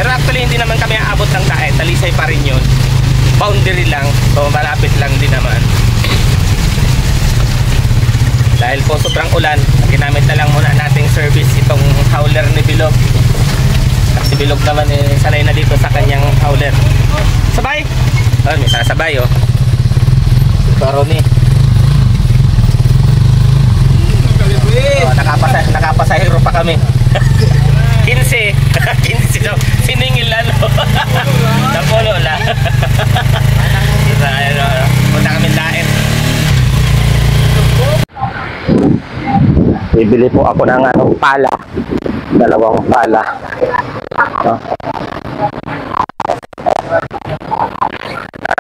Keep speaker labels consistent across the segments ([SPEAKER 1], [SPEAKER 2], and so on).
[SPEAKER 1] Pero actually hindi naman kami aabot ng Tae, Talisay pa rin yun. Boundary lang, so malapit lang din naman. Dahil po sobrang ulan, ginamit na lang muna nating service itong howler ni Bilog. Kasi Bilog naman sanay na dito sa kanyang howler. Sabay! Oh, may sasabay oh. Karoni. Oh, nakapasahero pa kami. 15. 15 daw. Siningil lalo. Napolo lang. Punta kami lain. Bibili po ako ng pala. Dalawang pala.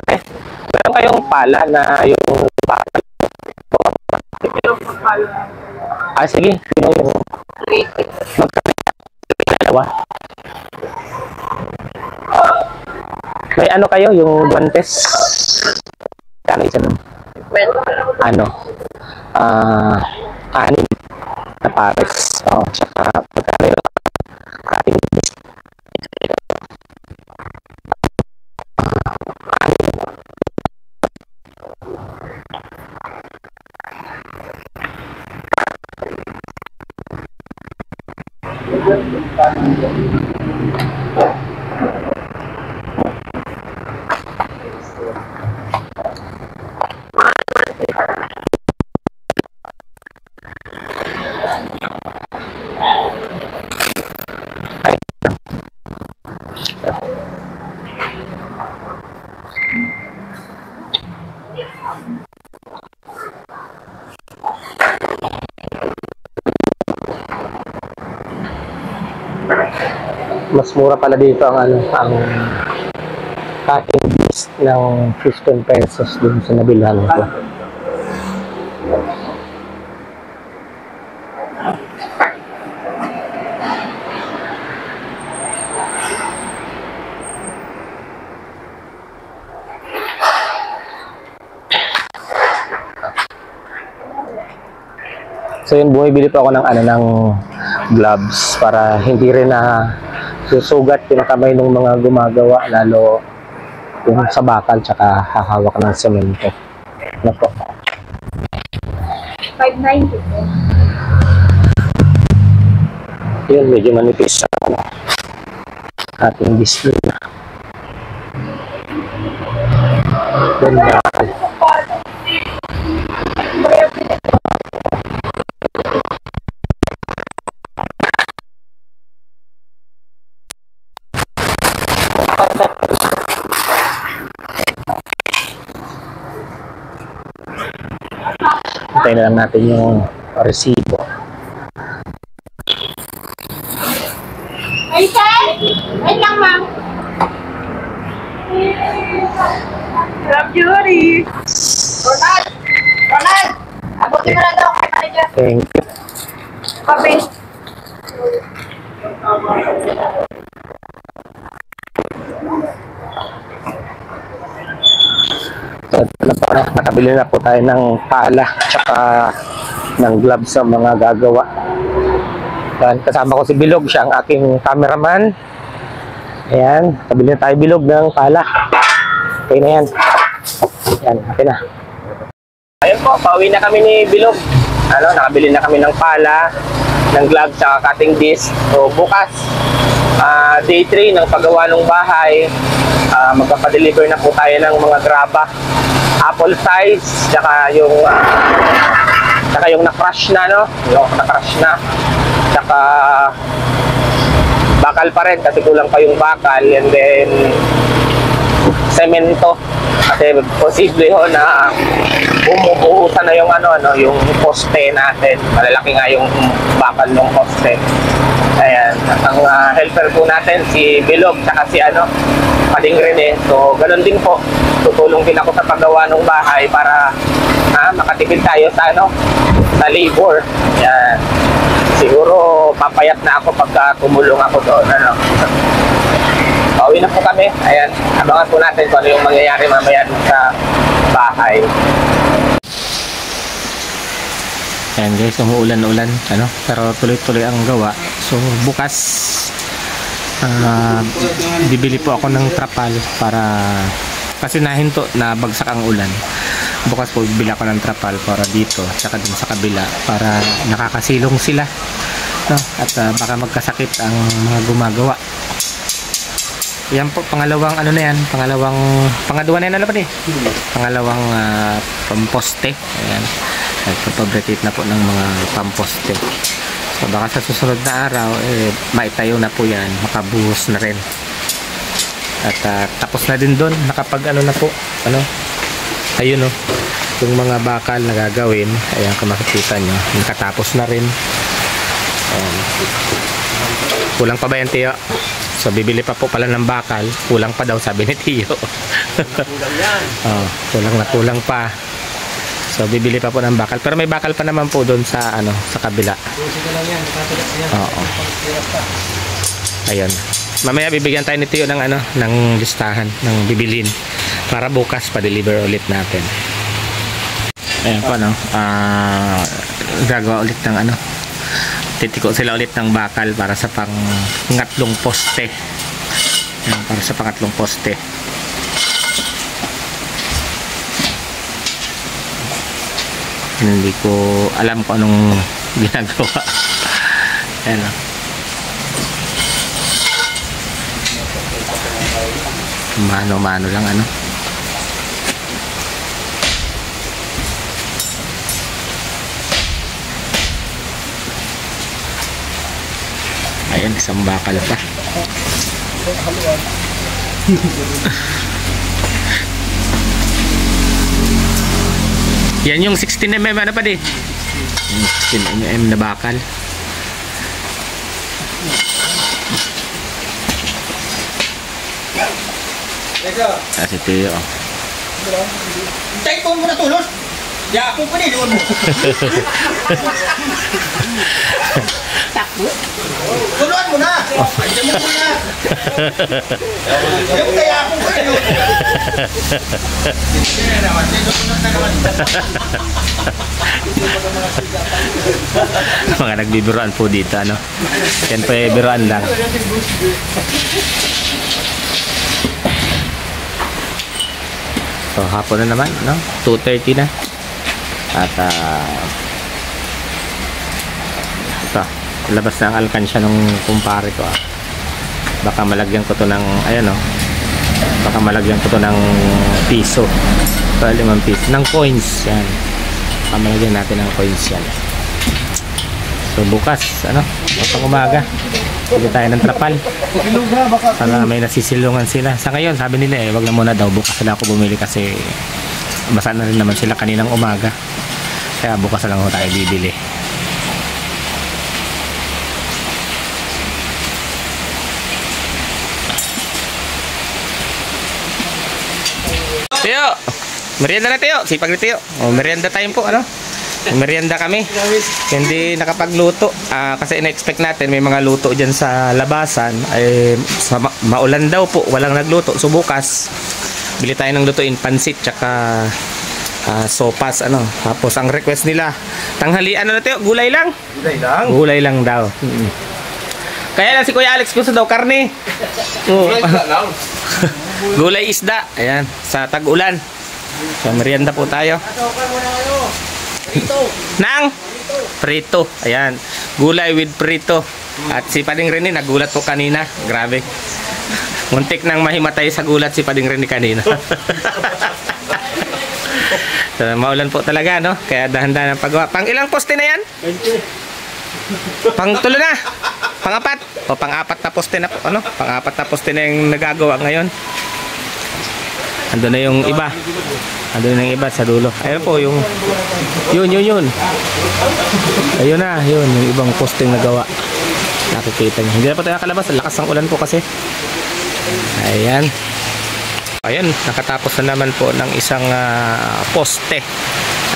[SPEAKER 1] Okay. Meron kayong pala na yung pala. Sige. Dalawa. May ano kayo? Yung guantes? Kano isa nun? Ano? Kanin na pares. Tsaka pagkano yung kanin. Mas mura pala dito ang cutting list ng 15 pesos dun sa nabilhan ko. So yun, bumibili pa ako ng ng gloves para hindi rin na susugat yung kamay ng mga gumagawa, lalo yung sa bakal tsaka hahawak ng semento. Ano po?
[SPEAKER 2] 590 po.
[SPEAKER 1] Yun, medyo manipis sa ating display na. Ganda. Hintayin na lang natin yung resibo.
[SPEAKER 2] Ay, sir! Wait lang, ma'am. Love Judy! Ronald! Ronald! Abutin mo na daw kay manager.
[SPEAKER 1] Thank you.
[SPEAKER 2] Kape.
[SPEAKER 1] Nakabili na po tayo ng pala tsaka ng gloves sa mga gagawa. Kasama ko si Bilog, siya ang aking cameraman. Ayan, kabili na tayo Bilog ng pala. Okay na yan. Ayan, okay na. Ayun po, pauwi na kami ni Bilog. Nakabili na kami ng pala, ng gloves tsaka cutting disc. So bukas, day 3 ng paggawa ng bahay. Magpapadeliver na po tayo ng mga graba, apple size, tsaka yung na-crush na, yung na-crush na, tsaka bakal pa rin kasi kulang pa yung bakal, and then semento kasi posible ho na umuusan na yung yung poste natin. Malalaki nga yung bakal ng poste. Ayan, ang helper po natin si Bilog tsaka si Pading Rene. So ganoon din po, tutulong din ako sa paggawa ng bahay para makatipid tayo sa sa labor. Ayan. Siguro papayat na ako pagka tumulong ako doon. Pauwi na po kami. Ayan, abangan po natin kung ano yung mangyayari mamaya sa bahay. Ayan guys, umuulan-ulan pero tuloy-tuloy ang gawa. So bukas Bibili po ako ng trapal para kasi nahinto na bagsak ang ulan. Bukas po bibili ako ng trapal para dito tsaka dun sa kabila para nakakasilong sila, no? At baka magkasakit ang mga gumagawa. Yan po, pangalawang ano na yan, pangadwa na yan, ano pa eh? Pangalawang pamposte. Ayan, nagpapabricate na po ng mga pamposte. So baka sa susunod na araw maitayo na po yan, makabuhos na rin. At tapos na din doon, nakapag ano na po, ano, ayun, yung mga bakal na gagawin, ayan kung makikita nyo, nakatapos na rin. Ayan. Kulang pa ba yan, Tiyo? So bibili pa po pala ng bakal, kulang pa daw sabi ni Tiyo. Kulang pa. So bibili pa po ng bakal, pero may bakal pa naman po doon sa ano, sa kabila. Oo. Ayun. Mamaya bibigyan tayo ni Tiyo ng ano, ng listahan ng bibilin para bukas pa-deliver ulit natin. Ayan po, no. Gagawa ulit ng ano, titiko sila ulit ng bakal para sa pangatlong poste. Ayan, para sa pangatlong poste. Hindi ko alam kung anong ginagawa. Ayan, no. Mano-mano lang ano. Ayan, isang bakal pa. Yan yung 16mm ano pa di? 16mm na bakal. Si Tiyo.
[SPEAKER 3] Take mo muna tulos. Ya, ako pa din mo.
[SPEAKER 2] Takbo.
[SPEAKER 3] Tuluan mo na. Diyan mo muna. Yung kaya ako pa din.
[SPEAKER 1] Mga nagbibiroan po dito, ano. Yan po biroan lang. So hapon na naman, no? 2:30 na. At ito, labas na ang alkansya ng kumpare ko. Baka malagyan ko to ng, ayan, no? Baka malagyan ko to ng piso. Ito, 5 piso. Ng coins, yan. Baka malagyan natin ng coins yan. So bukas, ano? Pang umaga. Bili tayo ng trapal. Para may nasisilungan sila. Sa ngayon, sabi nila wag na muna daw. Bukas na ako bumili kasi basa na rin naman sila kaninang umaga. Kaya bukas na lang ako tayo bibili. Tiyo! Merienda na, Tiyo. Sipag ni Tiyo. Merienda time po, ano? Merienda kami. Hindi nakapagluto kasi in-expect natin may mga luto dyan sa labasan ay maulan daw po, walang nagluto. So bukas bili tayo ng lutuin, pansit tsaka sopas, ano. Tapos ang request nila tanghalian, ano, Teo? Gulay lang? Gulay lang daw. Kaya lang si Kuya Alex gusto daw karne. Gulay isda. Ayan, sa tag-ulan. So merienda po tayo. Nang prito. Ayan, gulay with prito. At si Pading Rene nagulat po kanina. Grabe, muntik nang mahimatay sa gulat si Pading Rene kanina. So, maulan po talaga, no? Kaya dahan-dahan ang paggawa. Pang ilang poste na yan? 20. Pang tulo na? Pang-apat? O pang-apat na poste na po, ano? Pang-apat na poste na yung nagagawa ngayon. Ando na yung iba. Ando na yung iba sa dulo. Ayun po yung yun. Ayun na, yun yung ibang posting nagawa. Nakikita niyo. Hindi na po tayo nakalabas. Lakas ng ulan po kasi. Ayan. Ayan, nakatapos na naman po ng isang poste.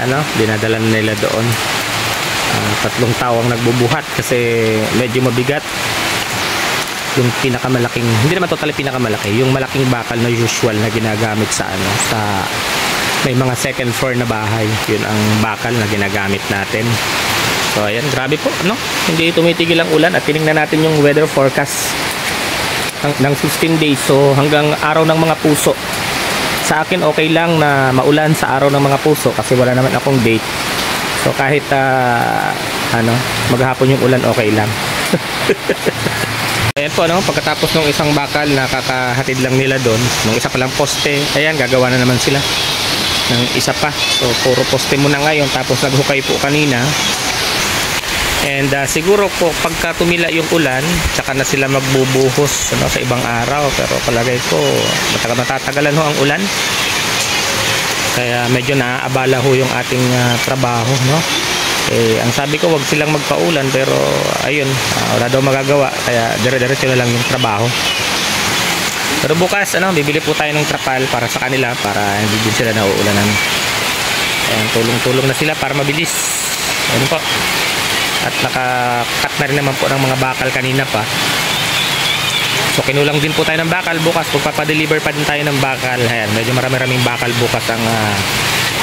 [SPEAKER 1] Ano, dinadala nila doon. 3 tao ang nagbubuhat kasi medyo mabigat. Yung pinakamalaking, hindi naman totally pinakamalaki, yung malaking bakal na usual na ginagamit sa ano, sa may mga second floor na bahay, yun ang bakal na ginagamit natin. So ayan, grabe po, no? Hindi tumitigil ang ulan at tiningnan natin yung weather forecast. ng 15 days. So hanggang araw ng mga puso. Sa akin okay lang na maulan sa araw ng mga puso kasi wala naman akong date. So kahit maghapon yung ulan, okay lang. Ayan po, pagkatapos ng isang bakal na kakahatid lang nila doon, ng isa palang poste, ayan, gagawa na naman sila ng isa pa. So puro poste muna ngayon, tapos naghukay po kanina. And siguro po pagka tumila yung ulan, tsaka na sila magbubuhos sa ibang araw. Pero palagay ko matatagalan ho ang ulan, kaya medyo naaabala ho yung ating trabaho, no? Ang sabi ko, wag silang magpaulan, pero ayun, wala daw magagawa, kaya dire-diretso na lang yung trabaho. Pero bukas bibili po tayo ng trapal para sa kanila, para hindi din sila nauulanan. Ayan, tulong-tulong na sila para mabilis. Ayun po. At naka-cut na rin naman po ng mga bakal kanina pa. So kinulang din po tayo ng bakal. Bukas magpapadeliver pa din tayo ng bakal. Ayan, medyo marami-raming bakal bukas ang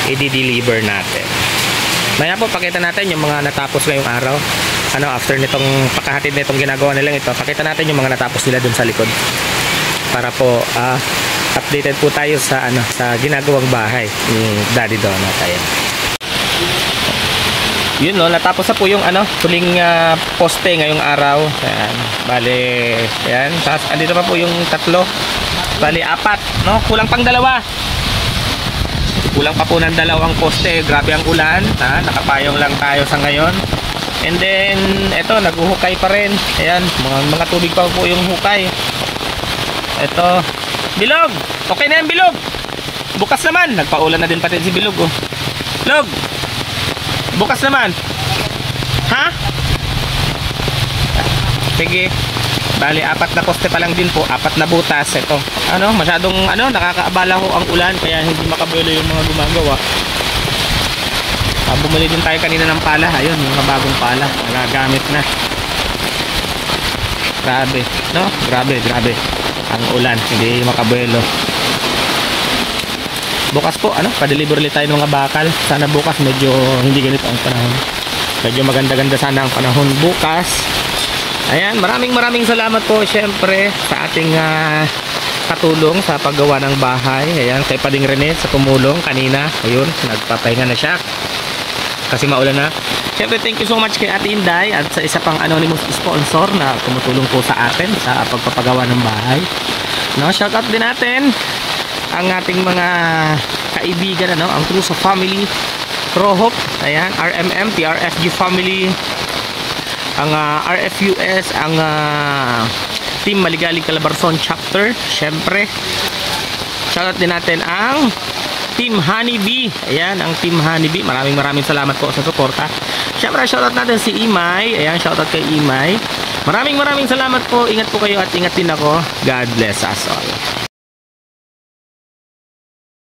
[SPEAKER 1] i-deliver natin. Maya po pakita natin yung mga natapos ngayong araw. After nitong pagkahatid nitong ginagawa nilang ito, pakita natin yung mga natapos nila dun sa likod. Para po updated po tayo sa sa ginagawang bahay ni Daddy Donut. Ayan. Yun, natapos na po yung huling poste ngayong araw. Ayan, bale, ayan, tapos andito pa po yung tatlo, bale 4, kulang pang 2, kulang pa po ng 2 poste. Grabe ang ulan, nakapayong lang tayo sa ngayon. And then eto, naghuhukay pa rin. Ayan, mga tubig pa po yung hukay. Eto, Bilog, okay na yan Bilog, bukas naman, nagpaulan na din pati si Bilog. Bilog, bukas naman. Ha? Sige. Bali, 4 na poste pa lang din po. 4 na butas. Ito. Masyadong nakakaabala ho ang ulan, kaya hindi makabuelo yung mga gumagawa. Bumili din tayo kanina ng pala. Ayun, mga bagong pala. Nagagamit na. Grabe. Grabe. Ang ulan. Hindi makabuelo. Bukas po, pa-deliver ulit tayo ng mga bakal. Sana bukas medyo hindi ganito ang panahon. Medyo maganda-ganda sana ang panahon bukas. Ayan, maraming salamat po syempre sa ating katulong sa paggawa ng bahay. Ayan, kay Pading Rene sa tumulong kanina. Ayun, nagpapahinga na siya kasi maulan na. Syempre, thank you so much kay Ate Inday at sa isa pang anonymous sponsor na tumutulong po sa atin sa pagpapagawa ng bahay. Shoutout din natin ang ating mga kaibigan, ang Truso Family, Prohop, ayan, RMM, PRFG Family, ang RFUS, ang Team Maligalig Calabarzon Chapter. Syempre, shoutout din natin ang Team Honeybee. Ayan, ang Team Honeybee. Maraming salamat po sa suporta. Syempre, shoutout natin si Imay. Ayan, shoutout kay Imay. Maraming salamat po. Ingat po kayo at ingat din ako. God bless us all.